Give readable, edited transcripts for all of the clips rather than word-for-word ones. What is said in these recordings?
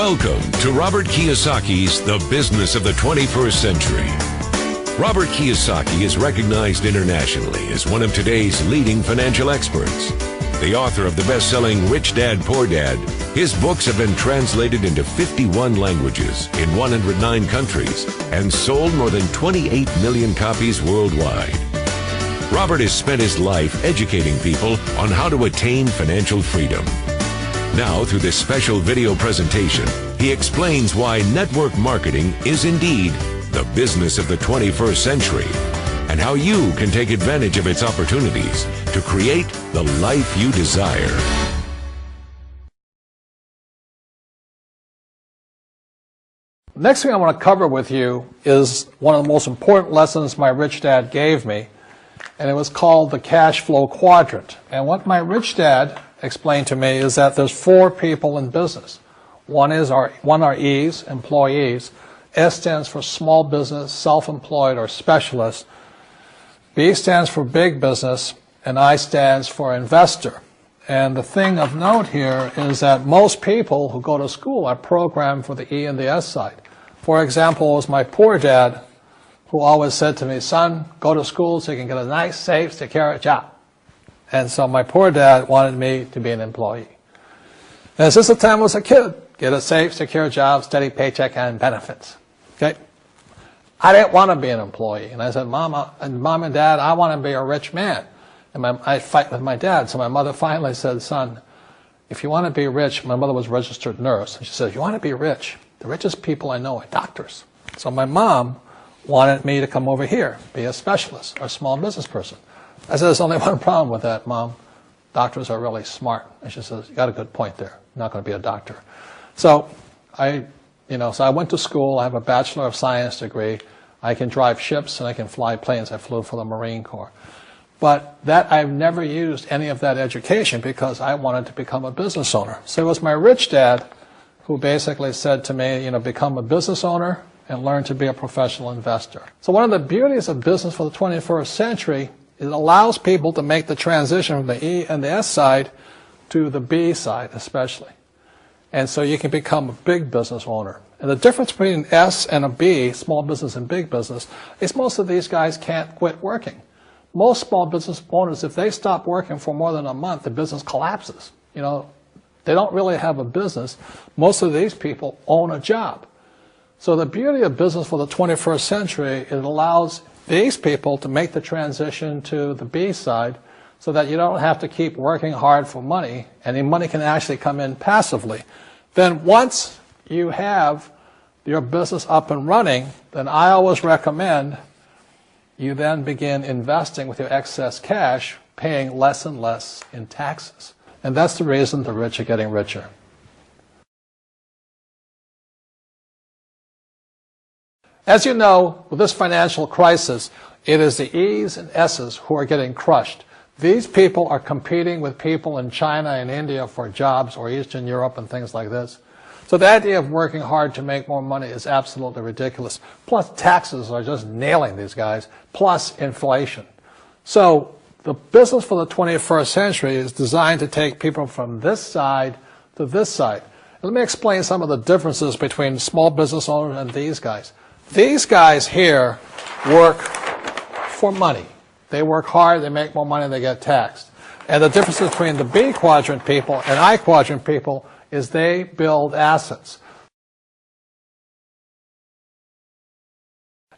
Welcome to Robert Kiyosaki's The Business of the 21st Century. Robert Kiyosaki is recognized internationally as one of today's leading financial experts. The author of the best-selling Rich Dad, Poor Dad, his books have been translated into 51 languages in 109 countries and sold more than 28 million copies worldwide. Robert has spent his life educating people on how to attain financial freedom. Now, through this special video presentation, he explains why network marketing is indeed the business of the 21st century and how you can take advantage of its opportunities to create the life you desire. Next thing I want to cover with you is one of the most important lessons my rich dad gave me, and it was called the cash flow quadrant. And what my rich dad explained to me is that there's four people in business. One are E's, employees. S stands for small business, self-employed, or specialist. B stands for big business, and I stands for investor. And the thing of note here is that most people who go to school are programmed for the E and the S side. For example, it was my poor dad who always said to me, son, go to school so you can get a nice, safe, secure job. And so my poor dad wanted me to be an employee. And since the time I was a kid, get a safe, secure job, steady paycheck, and benefits. Okay? I didn't want to be an employee. And I said, Mom and Dad, I want to be a rich man. And I fight with my dad. So my mother finally said, son, if you want to be rich, my mother was a registered nurse. And she said, if you want to be rich, the richest people I know are doctors. So my mom wanted me to come over here, be a specialist or a small business person. I said, there's only one problem with that, Mom. Doctors are really smart. And she says, you got a good point there. I'm not going to be a doctor. So I went to school. I have a Bachelor of Science degree. I can drive ships and I can fly planes. I flew for the Marine Corps. But I've never used any of that education because I wanted to become a business owner. So it was my rich dad who basically said to me, become a business owner and learn to be a professional investor. So one of the beauties of business for the 21st century, it allows people to make the transition from the E and the S side to the B side especially. And so you can become a big business owner. And the difference between S and a B, small business and big business, is most of these guys can't quit working. Most small business owners, if they stop working for more than a month, the business collapses. They don't really have a business. Most of these people own a job. So the beauty of business for the 21st century, it allows these people to make the transition to the B side so that you don't have to keep working hard for money, and the money can actually come in passively. Then once you have your business up and running, then I always recommend you then begin investing with your excess cash, paying less and less in taxes. And that's the reason the rich are getting richer. As you know, with this financial crisis, it is the E's and S's who are getting crushed. These people are competing with people in China and India for jobs, or Eastern Europe and things like this. So the idea of working hard to make more money is absolutely ridiculous. Plus taxes are just nailing these guys, plus inflation. So the business for the 21st century is designed to take people from this side to this side. Let me explain some of the differences between small business owners and these guys. These guys here work for money. They work hard, they make more money, they get taxed. And the difference between the B quadrant people and I quadrant people is they build assets.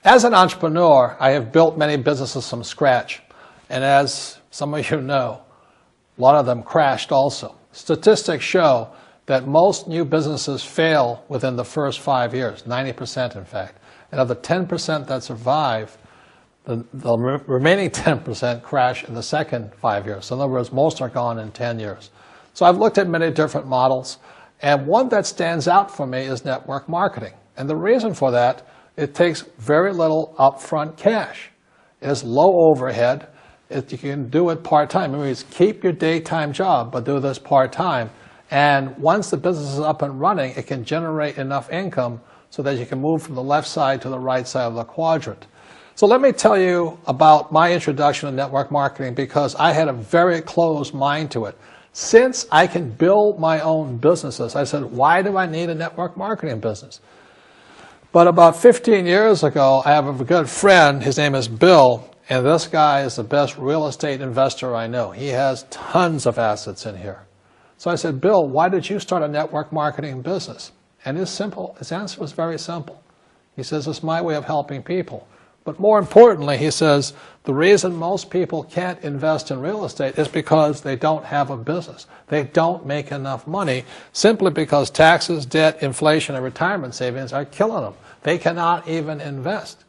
As an entrepreneur, I have built many businesses from scratch. And as some of you know, a lot of them crashed also. Statistics show that most new businesses fail within the first 5 years, 90% in fact. And of the 10% that survive, the remaining 10% crash in the second 5 years. So in other words, most are gone in 10 years. So I've looked at many different models, and one that stands out for me is network marketing. And the reason for that, it takes very little upfront cash. It has low overhead. You can do it part-time. It means keep your daytime job, but do this part-time. And once the business is up and running, it can generate enough income so that you can move from the left side to the right side of the quadrant. So let me tell you about my introduction to network marketing, because I had a very closed mind to it. Since I can build my own businesses, I said, why do I need a network marketing business? But about 15 years ago, I have a good friend, his name is Bill, and this guy is the best real estate investor I know. He has tons of assets in here. So I said, Bill, why did you start a network marketing business? And his answer was very simple. He says, it's my way of helping people. But more importantly, he says, the reason most people can't invest in real estate is because they don't have a business. They don't make enough money simply because taxes, debt, inflation, and retirement savings are killing them. They cannot even invest.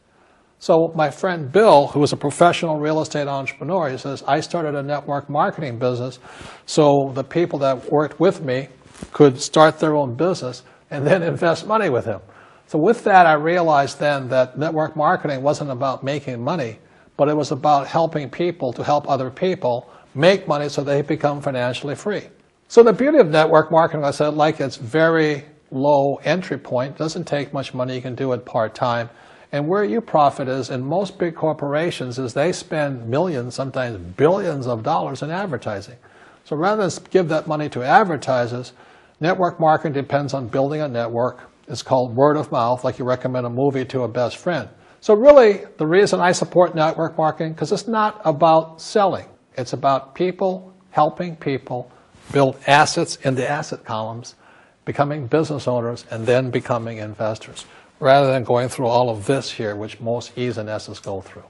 So my friend Bill, who is a professional real estate entrepreneur, he says, I started a network marketing business so the people that worked with me could start their own business and then invest money with him. So with that, I realized then that network marketing wasn't about making money, but it was about helping people to help other people make money so they become financially free. So the beauty of network marketing, I said, like it's very low entry point, doesn't take much money, you can do it part-time. And where you profit is in most big corporations is they spend millions, sometimes billions of dollars in advertising. So rather than give that money to advertisers, network marketing depends on building a network. It's called word of mouth, like you recommend a movie to a best friend. So really, the reason I support network marketing, because it's not about selling. It's about people helping people build assets in the asset columns, becoming business owners, and then becoming investors, rather than going through all of this here, which most E's and S's go through.